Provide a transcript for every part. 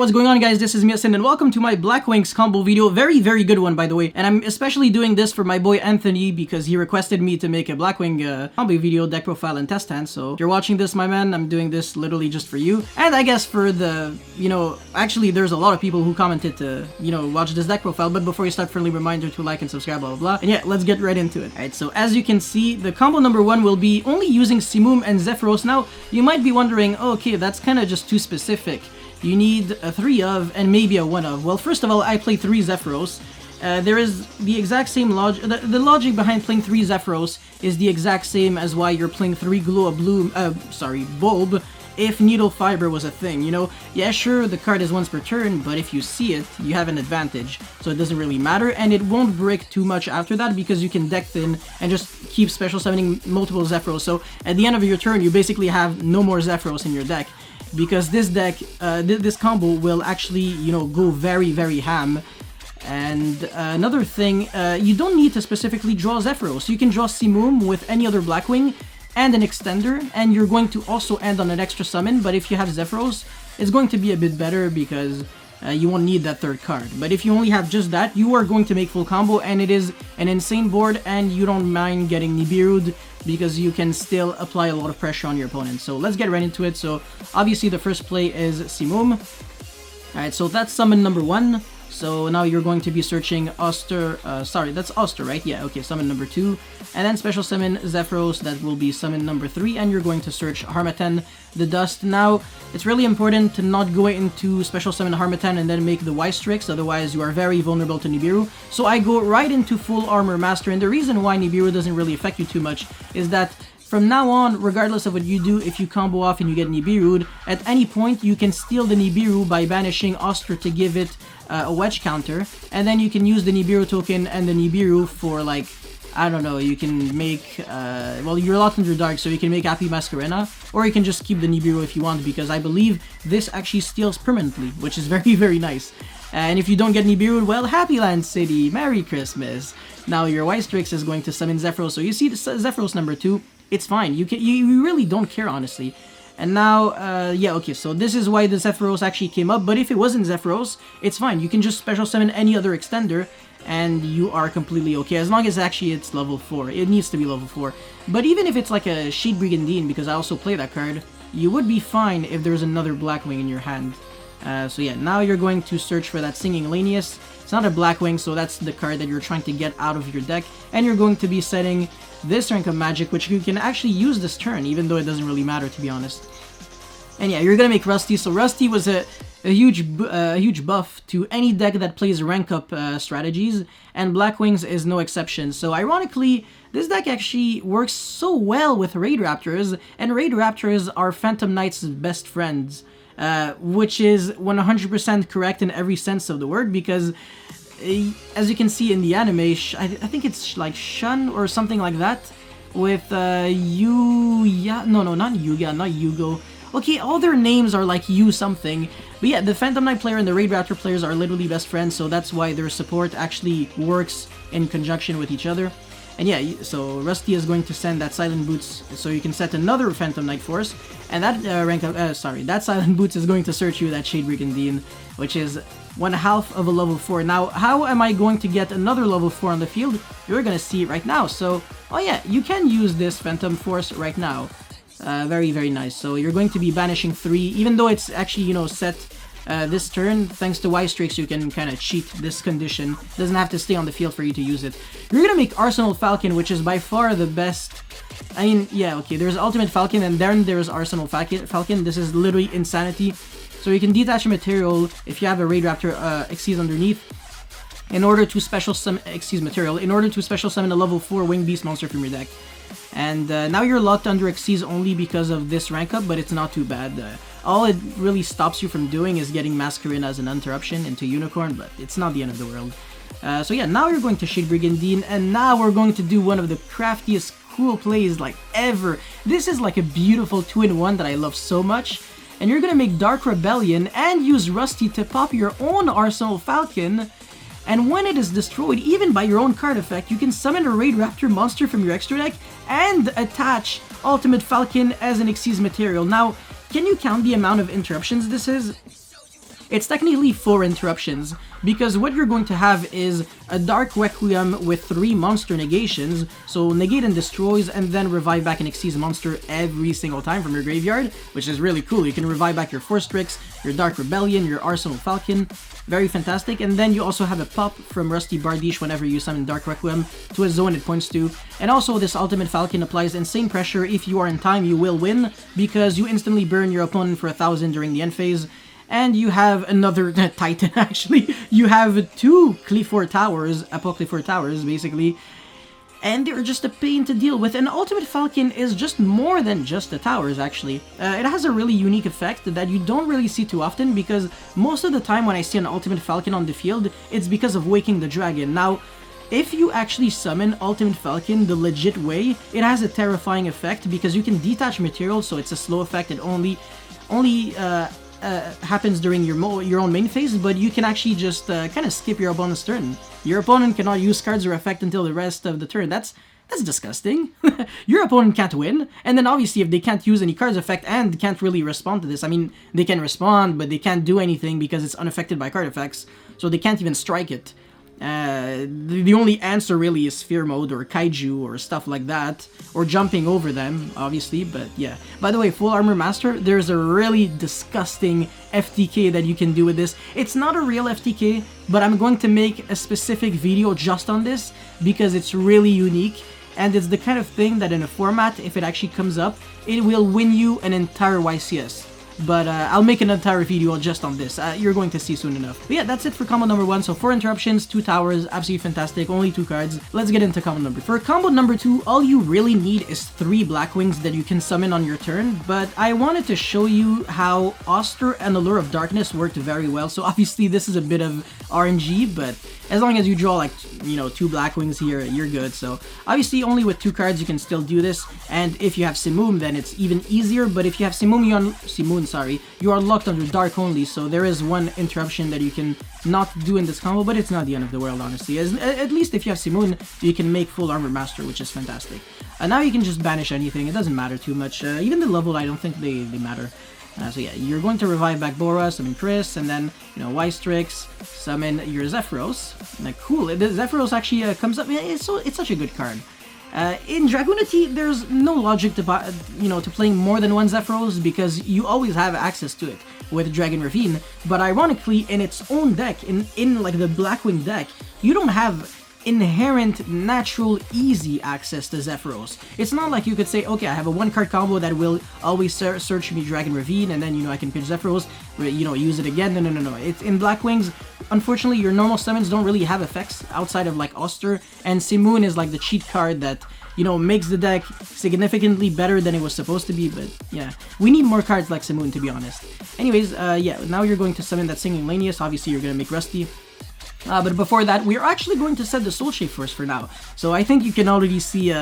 what's going on, guys? This is Miasin and welcome to my Blackwings combo video. Very good one, by the way. And I'm especially doing this for my boy Anthony because he requested me to make a Blackwing combo video, deck profile and test hand. So if you're watching this, my man, I'm doing this literally just for you. And I guess for the, actually there's a lot of people who commented to, watch this deck profile. But before you start, friendly reminder to like and subscribe, blah, blah, blah. And yeah, let's get right into it. Alright, so as you can see, the combo number 1 will be only using Simoom and Zephyros. Now, you might be wondering, oh, okay, that's kind of just too specific. You need a 3 of and maybe a 1 of. Well, first of all, I play 3 Zephyros. There is the exact same logic. The logic behind playing 3 Zephyros is the exact same as why you're playing 3 Bulb if NEEDLEFIBER was a thing, Yeah, sure, the card is once per turn, but if you see it, you have an advantage. So it doesn't really matter, and it won't break too much after that because you can deck thin and just keep special summoning multiple Zephyros. So at the end of your turn, you basically have no more Zephyros in your deck. Because this deck, this combo will actually, go very ham. And another thing, you don't need to specifically draw Zephyros. You can draw Simoom with any other Blackwing and an extender, and you're going to also end on an extra summon. But if you have Zephyros, it's going to be a bit better because you won't need that third card. But if you only have just that, you are going to make full combo, and it is an insane board, and you don't mind getting Nibiru'd because you can still apply a lot of pressure on your opponent. So let's get right into it. So obviously the first play is Simoom. Alright, so that's summon number 1. So now you're going to be searching Oster, sorry, that's Oster, right? Yeah, okay, summon number 2. And then special summon Zephyros, that will be summon number 3, and you're going to search Harmattan, the Dust. Now, it's really important to not go into special summon Harmattan and then make the Wystrix, otherwise you are very vulnerable to Nibiru. So I go right into full Armor Master, and the reason why Nibiru doesn't really affect you too much is that from now on, regardless of what you do, if you combo off and you get Nibiru'd, at any point you can steal the Nibiru by banishing Oster to give it a wedge counter, and then you can use the Nibiru token and the Nibiru for, like, I don't know, you can make, well, you're locked under Dark, so you can make Happy Masquerena, or you can just keep the Nibiru if you want, because I believe this actually steals permanently, which is very nice. And if you don't get Nibiru, well, Happy Land City, Merry Christmas. Now your Wystrix is going to summon Zephyros, so you see the Zephyros number 2, it's fine, you really don't care, honestly. And now, yeah, okay, so this is why the Zephyros actually came up, but if it wasn't Zephyros, it's fine. You can just special summon any other extender, and you are completely okay, as long as actually it's level 4. It needs to be level 4. But even if it's like a Sheet Brigandine, because I also play that card, you would be fine if there's another Blackwing in your hand. So yeah, now you're going to search for that Singing Lanius. It's not a Blackwing, so that's the card that you're trying to get out of your deck, and you're going to be setting this rank of magic, which you can actually use this turn, even though it doesn't really matter, to be honest. And yeah, you're gonna make Rusty. So Rusty was a huge buff to any deck that plays rank up strategies, and Blackwings is no exception. So ironically, this deck actually works so well with Raid Raptors, and Raid Raptors are Phantom Knight's best friends, which is 100% correct in every sense of the word, because as you can see in the anime, I think it's like Shun or something like that, with Yuya, no, not Yuga, not Yugo. Okay, all their names are like you something, but yeah, the Phantom Knight player and the Raid Raptor players are literally best friends, so that's why their support actually works in conjunction with each other. And yeah, so Rusty is going to send that Silent Boots, so you can set another Phantom Knight Force, and that that Silent Boots is going to search you that Shade Brigandine, which is 1/2 of a level 4. Now, how am I going to get another level 4 on the field? You're gonna see it right now. So, oh yeah, you can use this Phantom Force right now. Very nice. So you're going to be banishing 3, even though it's actually, set this turn. Thanks to Wystrix, you can kind of cheat this condition. It doesn't have to stay on the field for you to use it. You're gonna make Arsenal Falcon, which is by far the best. I mean, yeah, okay, there's Ultimate Falcon, and then there's Arsenal Falcon. This is literally insanity. So you can detach a material if you have a Raid Raptor Xyz underneath, in order to special summon a level 4 Winged Beast monster from your deck. And now you're locked under Xyz only because of this rank up, but it's not too bad. All it really stops you from doing is getting Masquerena as an interruption into Unicorn, but it's not the end of the world. So yeah, now you're going to Shade Brigandine, and now we're going to do one of the craftiest, cool plays like ever. This is like a beautiful 2-in-1 that I love so much. And you're gonna make Dark Rebellion and use Rusty to pop your own Arsenal Falcon, and when it is destroyed, even by your own card effect, you can summon a Raid Raptor monster from your extra deck and attach Ultimate Falcon as an Xyz material. Now, can you count the amount of interruptions this is? it's technically 4 interruptions, because what you're going to have is a Dark Requiem with 3 monster negations, so negate and destroys, and then revive back an Xyz monster every single time from your graveyard, which is really cool. You can revive back your Force Strix, your Dark Rebellion, your Arsenal Falcon, very fantastic. And then you also have a pop from Rusty Bardiche whenever you summon Dark Requiem to a zone it points to, and also this Ultimate Falcon applies insane pressure. If you are in time, you will win, because you instantly burn your opponent for 1,000 during the end phase. And you have another Titan, actually. You have 2 Qliphort Towers, Qliphort Towers, basically. And they're just a pain to deal with. And Ultimate Falcon is just more than just the towers, actually. It has a really unique effect that you don't really see too often, because most of the time when I see an Ultimate Falcon on the field, it's because of Waking the Dragon. Now, if you actually summon Ultimate Falcon the legit way, it has a terrifying effect, because you can detach material, so it's a slow effect. It only happens during your own main phase, but you can actually just kind of skip your opponent's turn. Your opponent cannot use cards or effect until the rest of the turn. That's disgusting. Your opponent can't win, and then obviously if they can't use any cards effect and can't really respond to this, I mean, they can respond, but they can't do anything because it's unaffected by card effects, so they can't even strike it. The only answer really is Sphere Mode or Kaiju or stuff like that, or jumping over them, obviously, but yeah. By the way, Full Armor Master, there's a really disgusting FTK that you can do with this. It's not a real FTK, but I'm going to make a specific video just on this, because it's really unique, and it's the kind of thing that in a format, if it actually comes up, it will win you an entire YCS. But I'll make an entire video just on this. You're going to see soon enough. But yeah, that's it for combo number 1. So 4 interruptions, 2 towers, absolutely fantastic, only 2 cards. Let's get into combo number 2. For combo number 2, all you really need is 3 Blackwings that you can summon on your turn, but I wanted to show you how Oster and Allure of Darkness worked very well. So obviously this is a bit of RNG, but as long as you draw like, you know, 2 Blackwings here, you're good. So obviously only with 2 cards you can still do this, and if you have Simoon then it's even easier, but if you have Simoon, you are locked under Dark only, so there is one interruption that you can not do in this combo, but it's not the end of the world, honestly. At least if you have Simoon, you can make Full Armor Master, which is fantastic. Now you can just banish anything, it doesn't matter too much. Even the level, I don't think they matter. So yeah, you're going to revive back Bora, summon Chris, and then, you know, Strix, summon your Zephyros. Cool, the Zephyros actually comes up, it's such a good card. In Dragoonity, there's no logic to, you know, to playing more than 1 Zephyros, because you always have access to it with Dragon Ravine. But ironically, in its own deck, in like the Blackwing deck, you don't have inherent, natural, easy access to Zephyros. It's not like you could say, okay, I have a 1-card combo that will always search me Dragon Ravine, and then, you know, I can pitch Zephyros, you know, use it again. No. It's in Blackwings, unfortunately, your normal summons don't really have effects outside of, like, Oster, and Simoon is, like, the cheat card that, you know, makes the deck significantly better than it was supposed to be, but, yeah. We need more cards like Simoon, to be honest. Anyways, yeah, now you're going to summon that Singing Lanius. Obviously, you're going to make Rusty. But before that, we're actually going to set the Soul Shape first for now. So I think you can already see,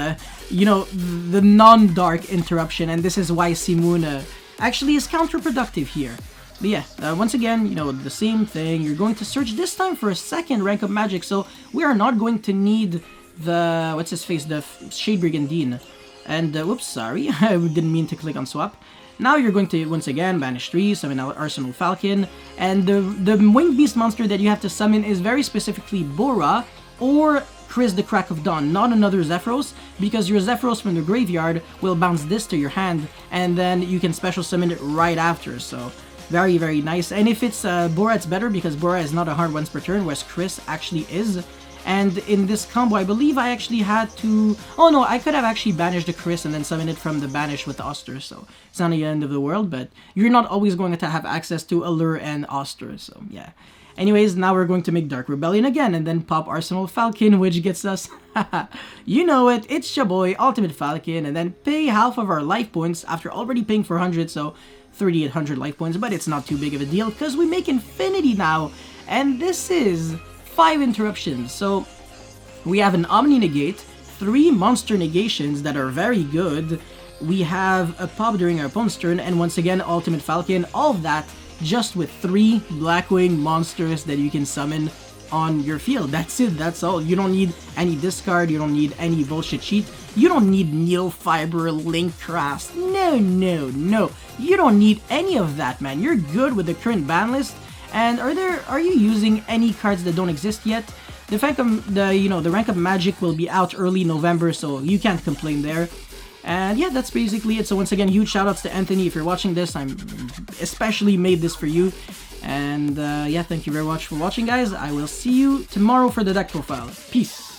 you know, the non-dark interruption, and this is why Simoon actually is counterproductive here. But yeah, once again, you know, the same thing. You're going to search this time for a 2nd rank up magic, so we are not going to need the, what's his face, the Shade Brigandine. And, whoops, sorry, I didn't mean to click on swap. Now you're going to, once again, banish 3, summon Arsenal Falcon, and the Winged Beast monster that you have to summon is very specifically Bora or Chris the Crack of Dawn, not another Zephyros, because your Zephyros from the graveyard will bounce this to your hand, and then you can special summon it right after, so very, very nice. And if it's Bora, it's better, because Bora is not a hard once per turn, whereas Chris actually is. And in this combo, I believe I actually had to... Oh no, I could have actually banished the Chris and then summoned it from the banish with the Oster, so it's not the end of the world, but you're not always going to have access to Allure and Oster, so yeah. Anyways, now we're going to make Dark Rebellion again, and then pop Arsenal Falcon, which gets us... You know it, it's your boy, Ultimate Falcon, and then pay half of our life points after already paying 400, so 3,800 life points, but it's not too big of a deal, because we make Infinity now, and this is 5 interruptions. So we have an Omni Negate, 3 monster negations that are very good, we have a pop during our opponent's turn, and once again, Ultimate Falcon, all of that just with 3 Blackwing monsters that you can summon on your field. That's it, that's all. You don't need any discard, you don't need any bullshit cheat, you don't need NEEDLEFIBER, Link Craft, no, you don't need any of that, man. You're good with the current ban list, And are you using any cards that don't exist yet? The rank of Magic will be out early November, so you can't complain there. And yeah, that's basically it. So once again, huge shoutouts to Anthony. If you're watching this, I'm especially made this for you. And yeah, thank you very much for watching, guys. I will see you tomorrow for the deck profile. Peace.